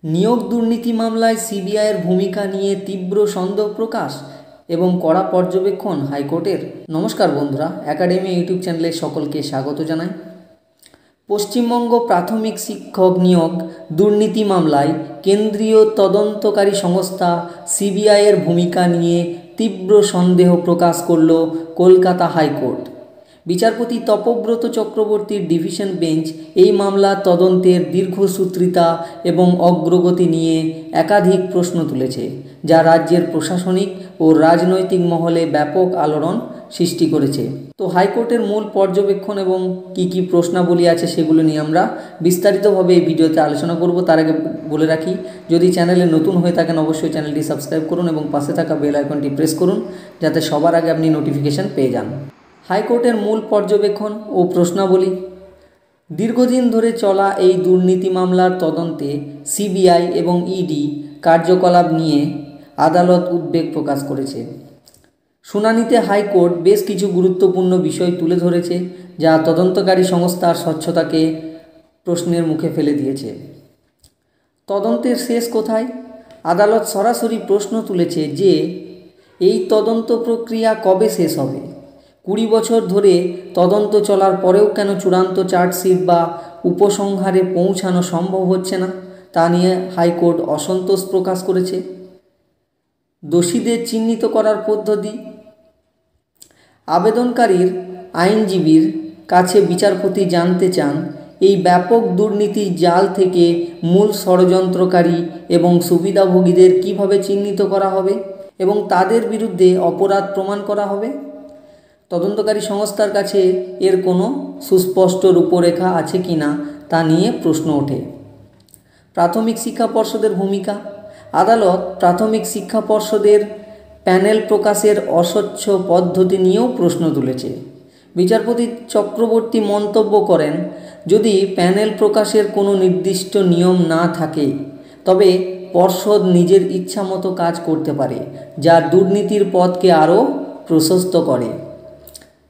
নিয়োগ দুর্নীতি মামলায় সিবিআইয়ের ভূমিকা নিয়ে তীব্র সন্দেহ প্রকাশ এবং কড়া পর্যবেক্ষণ হাইকোর্টের। নমস্কার বন্ধুরা, একাডেমি ইউটিউব চ্যানেলে সকলকে স্বাগত জানাই। পশ্চিমবঙ্গ প্রাথমিক শিক্ষক নিয়োগ দুর্নীতি মামলায় কেন্দ্রীয় তদন্তকারী সংস্থা সিবিআইয়ের ভূমিকা নিয়ে তীব্র সন্দেহ প্রকাশ করল কলকাতা হাইকোর্ট। বিচারপতি তপব্রত চক্রবর্তীর ডিভিশন বেঞ্চ এই মামলা তদন্তের দীর্ঘসূত্রিতা এবং অগ্রগতি নিয়ে একাধিক প্রশ্ন তুলেছে, যা রাজ্যের প্রশাসনিক ও রাজনৈতিক মহলে ব্যাপক আলোড়ন সৃষ্টি করেছে। তো হাইকোর্টের মূল পর্যবেক্ষণ এবং কী প্রশ্নাবলী আছে সেগুলো নিয়ে আমরা বিস্তারিতভাবে এই ভিডিওতে আলোচনা করব। তার আগে বলে রাখি, যদি চ্যানেলে নতুন হয়ে থাকেন অবশ্যই চ্যানেলটি সাবস্ক্রাইব করুন এবং পাশে থাকা বেল আইকনটি প্রেস করুন, যাতে সবার আগে আপনি নোটিফিকেশান পেয়ে যান। হাইকোর্টের মূল পর্যবেক্ষণ ও প্রশ্নাবলী। দীর্ঘদিন ধরে চলা এই দুর্নীতি মামলার তদন্তে সিবিআই এবং ইডি কার্যকলাপ নিয়ে আদালত উদ্বেগ প্রকাশ করেছে। শুনানিতে হাইকোর্ট বেশ কিছু গুরুত্বপূর্ণ বিষয় তুলে ধরেছে, যা তদন্তকারী সংস্থার স্বচ্ছতাকে প্রশ্নের মুখে ফেলে দিয়েছে। তদন্তের শেষ কোথায়? আদালত সরাসরি প্রশ্ন তুলেছে যে এই তদন্ত প্রক্রিয়া কবে শেষ হবে। 20 বছর ধরে তদন্ত চলার পরেও কেন চূড়ান্ত চার্জশিট বা উপসংহারে পৌঁছানো সম্ভব হচ্ছে না, তা নিয়ে হাইকোর্ট অসন্তোষ প্রকাশ করেছে। দোষীদের চিহ্নিত করার পদ্ধতি। আবেদনকারীর আইনজীবীর কাছে বিচারপতি জানতে চান, এই ব্যাপক দুর্নীতির জাল থেকে মূল ষড়যন্ত্রকারী এবং সুবিধাভোগীদের কিভাবে চিহ্নিত করা হবে এবং তাদের বিরুদ্ধে অপরাধ প্রমাণ করা হবে। তদন্তকারী সংস্থার কাছে এর কোনো সুস্পষ্ট রূপরেখা আছে কি না তা নিয়ে প্রশ্ন ওঠে। প্রাথমিক শিক্ষা পর্ষদের ভূমিকা। আদালত প্রাথমিক শিক্ষা পর্ষদের প্যানেল প্রকাশের অস্বচ্ছ পদ্ধতি নিয়েও প্রশ্ন তুলেছে। বিচারপতি চক্রবর্তী মন্তব্য করেন, যদি প্যানেল প্রকাশের কোনো নির্দিষ্ট নিয়ম না থাকে তবে পর্ষদ নিজের ইচ্ছামতো কাজ করতে পারে, যা দুর্নীতির পথকে আরও প্রশস্ত করে।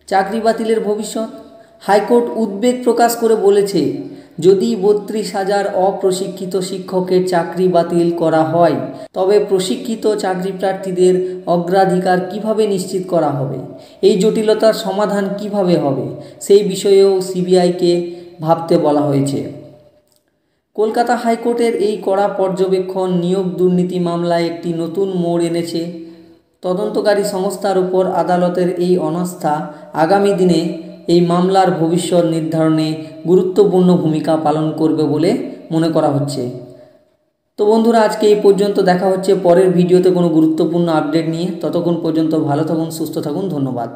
চাকরি বাতিলের ভবিষ্যৎ। হাইকোর্ট উদ্বেগ প্রকাশ করে বলেছে, যদি 32,000 অপ্রশিক্ষিত শিক্ষকের চাকরি বাতিল করা হয় তবে প্রশিক্ষিত চাকরি প্রার্থীদের অগ্রাধিকার কিভাবে নিশ্চিত করা হবে, এই জটিলতার সমাধান কিভাবে হবে, সেই বিষয়েও সিবিআইকে ভাবতে বলা হয়েছে। কলকাতা হাইকোর্টের এই কড়া পর্যবেক্ষণ নিয়োগ দুর্নীতি মামলায় একটি নতুন মোড় এনেছে। তদন্তকারী সংস্থার উপর আদালতের এই অনাস্থা আগামী দিনে এই মামলার ভবিষ্যৎ নির্ধারণে গুরুত্বপূর্ণ ভূমিকা পালন করবে বলে মনে করা হচ্ছে। তো বন্ধুরা, আজকে এই পর্যন্ত। দেখা হচ্ছে পরের ভিডিওতে কোনো গুরুত্বপূর্ণ আপডেট নিয়ে। ততক্ষণ পর্যন্ত ভালো থাকুন, সুস্থ থাকুন। ধন্যবাদ।